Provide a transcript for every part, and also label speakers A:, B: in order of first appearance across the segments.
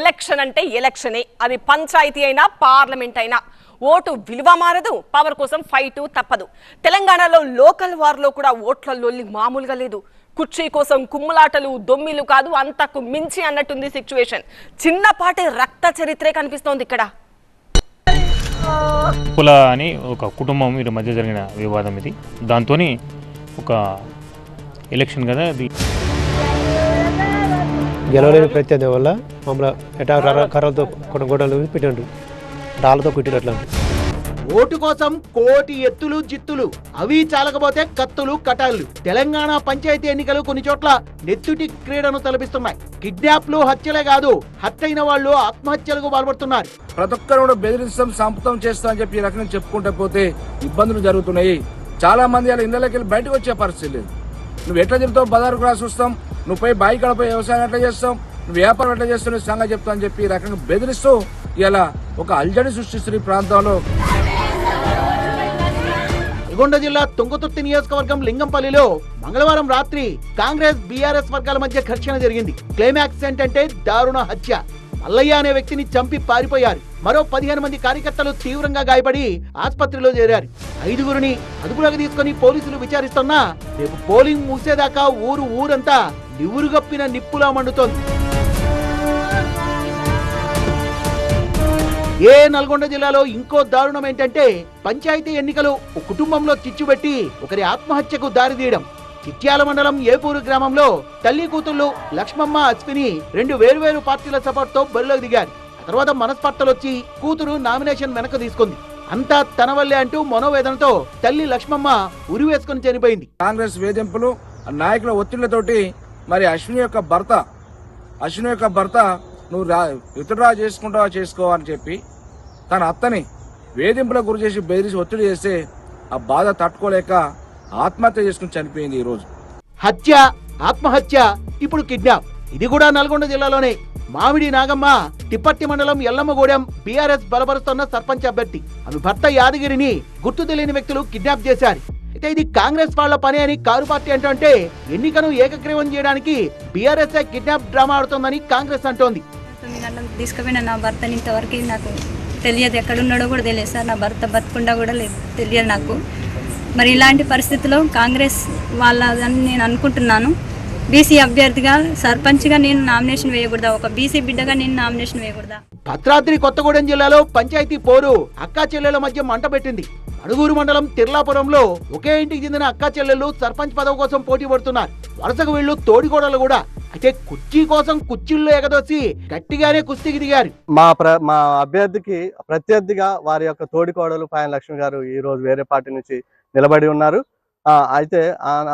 A: Election అంటే ఎలక్షనే, అది పంచాయతీ అయినా పార్లమెంట్ అయినా. ఓటు విలువ మారదు, పవర్ కోసం ఫైట్ తప్పదు. తెలంగాణలో లోకల్ వార్లో కూడా ఓట్ల లొల్లి మామూలుగా లేదు. కుర్చీ కోసం కుమ్ములాటలు, దొమ్మిలు కాదు, అంతకు మించి అన్నట్టుంది సిచ్యువేషన్. చిన్నపాటి రక్త చరిత్రే కనిపిస్తోంది ఇక్కడ.
B: కుల అని ఒక కుటుంబం వీరి మధ్య జరిగిన వివాదం ఇది. దాంతో ఒక ఎలక్షన్ కదా అది.
C: గెలవలేని ప్రత్యర్థి వల్ల మమ్మల్ని కర్రలతో కొన్ని గొడవలు పెట్టండి, రాళ్ళతో కుట్టినట్లు.
D: ఓటు కోసం కోటి ఎత్తులు జిత్తులు, అవి చాలకపోతే కత్తులు కటాళ్ళు. తెలంగాణ పంచాయతీ ఎన్నికలు కొన్ని చోట్ల నెత్తుటి క్రీడను తలపిస్తున్నాయి. కిడ్నాప్లు, హత్యలే కాదు, హత్యైన వాళ్ళు ఆత్మహత్యలకు పాల్పడుతున్నారు.
E: ప్రతి ఒక్కరు కూడా బెదిరిస్తాం, సంపుతం చేస్తాం అని చెప్పి ఈ రకంగా చెప్పుకుంటే పోతే ఇబ్బందులు జరుగుతున్నాయి. చాలా మంది అలా ఇళ్ళకి వెళ్ళి బయటకు వచ్చే పరిస్థితి లేదు. నువ్వు ఎట్లా చెప్తావు, బజారు క్రాస్ వస్తాం, నువ్వు పోయి బాయి కడపై వ్యవసాయం ఎట్లా చేస్తాం, నువ్వు వ్యాపారం ఎట్లా చేస్తావు, నువ్వు సంగతి చెప్తావు అని చెప్పి ఈ రకంగా బెదిరిస్తూ ఇలా ఒక అల్జడి సృష్టిస్తున్న ఈ ప్రాంతంలో.
D: నల్గొండ జిల్లా తుంగతుర్తి నియోజకవర్గం లింగంపల్లిలో మంగళవారం రాత్రి కాంగ్రెస్ బీఆర్ఎస్ వర్గాల మధ్య ఘర్షణ జరిగింది. క్లైమాక్స్ ఏంటంటే దారుణ హత్య. మల్లయ్య అనే వ్యక్తిని చంపి పారిపోయారు. మరో 15 మంది కార్యకర్తలు తీవ్రంగా గాయపడి ఆసుపత్రిలో చేరారు. 5గురిని అదుపులోకి తీసుకుని పోలీసులు విచారిస్తున్నా రేపు పోలింగ్ మూసేదాకా ఊరంతా నివురుగప్పిన నిప్పులా మండుతోంది. నల్గొండ జిల్లాలో ఇంకో దారుణం ఏంటంటే పంచాయతీ ఎన్నికలు ఒక కుటుంబంలో చిచ్చుబెట్టి ఒకరి ఆత్మహత్యకు దారితీయడం. చిట్యాల మండలం ఏపూరు గ్రామంలో తల్లి కూతుళ్లు లక్ష్మమ్మ, అశ్విని 2 వేర్వేరు పార్టీల సపోర్ట్ తో బరిలోకి దిగారు. ఆ తర్వాత మనస్పర్ధలు వచ్చి కూతురు నామినేషన్ వెనక తీసుకుంది. అంతా తన వల్లే అంటూ మనోవేదనతో తల్లి లక్ష్మమ్మ ఉరి వేసుకుని చనిపోయింది.
E: కాంగ్రెస్ వేధింపులు, నాయకుల ఒత్తిళ్లతోటి మరి అశ్విని యొక్క భర్త నువ్వు విత్డ్రా చేసుకుంటావా చేసుకోవని చెప్పి తన అత్తని వేధింపులకు గురి చేసి బెదిరించి ఒత్తిడి చేస్తే ఆ బాధ తట్టుకోలేక ఆత్మహత్య చేసుకుని చనిపోయింది. ఈ రోజు
D: హత్య, ఆత్మహత్య, ఇప్పుడు కిడ్నాప్. ఇది కూడా నల్గొండ జిల్లాలోనే. మామిడి నాగమ్మ తిప్పట్టి మండలం ఎల్లమ్మగూడెం బీఆర్ఎస్ బలపరుస్తున్న సర్పంచ్ అభ్యర్థి. ఆమె భర్త యాదగిరిని గుర్తు తెలియని వ్యక్తులు కిడ్నాప్ చేశారు. అయితే ఇది కాంగ్రెస్ వాళ్ల పని అని కారు పార్టీ అంటే ఎన్నికను ఏకగ్రీవం చేయడానికి బీఆర్ఎస్ కిడ్నాప్ డ్రామా ఆడుతోందని కాంగ్రెస్ అంటోంది.
F: 9 గంటలకు తీసుకుపోయిన నా భర్తని ఇంతవరకు నాకు తెలియదు, ఎక్కడున్నాడో కూడా తెలియదు సార్. నా భర్త బతుకుండా కూడా తెలియదు నాకు. మరి ఇలాంటి పరిస్థితుల్లో కాంగ్రెస్ వాళ్ళని నేను అనుకుంటున్నాను. బీసీ అభ్యర్థిగా సర్పంచ్గా నేను నామినేషన్ వేయకూడదా? ఒక బీసీ బిడ్డగా నేను నామినేషన్ వేయకూడదా?
D: భద్రాద్రి కొత్తగూడెం జిల్లాలో పంచాయతీ పోరు అక్కా చెల్లెల మధ్య మంట పెట్టింది. అడుగూరు మండలం తిర్లాపురంలో ఒకే ఇంటికి చెందిన అక్కా చెల్లెళ్ళు సర్పంచ్ పదవి కోసం పోటీ పడుతున్నారు. వరుసకు వీళ్ళు తోడిగోడలు కూడా. అయితే కుర్చీ కోసం కుర్చీల్లో ఎగదోసి గట్టిగానే కుస్తీకి దిగారు.
G: మా అభ్యర్థికి ప్రత్యర్థిగా వారి యొక్క తోడికోడలు పాయన లక్ష్మి గారు ఈ రోజు వేరే పార్టీ నుంచి నిలబడి ఉన్నారు. అయితే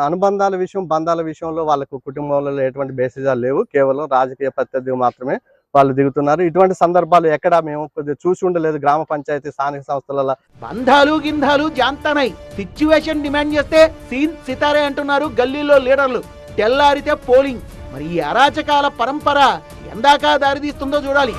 G: అనుబంధాల విషయం, బంధాల విషయంలో వాళ్ళకు కుటుంబంలో ఎటువంటి బేసిజాలు లేవు. కేవలం రాజకీయ ప్రత్యర్థిగా మాత్రమే వాళ్ళు దిగుతున్నారు. ఇటువంటి సందర్భాలు ఎక్కడ మేము కొద్దిగా చూసి ఉండలేదు. గ్రామ పంచాయతీ, స్థానిక సంస్థల
D: బంధాలు గింధాలు జాంతానై సిచ్యువేషన్ డిమాండ్ చేస్తే సీన్ సితారే అంటున్నారు గల్లీలో లీడర్లు. తెల్లారితే పోలింగ్. మరి ఈ అరాచకాల పరంపర ఎందాకా దారితీస్తుందో చూడాలి.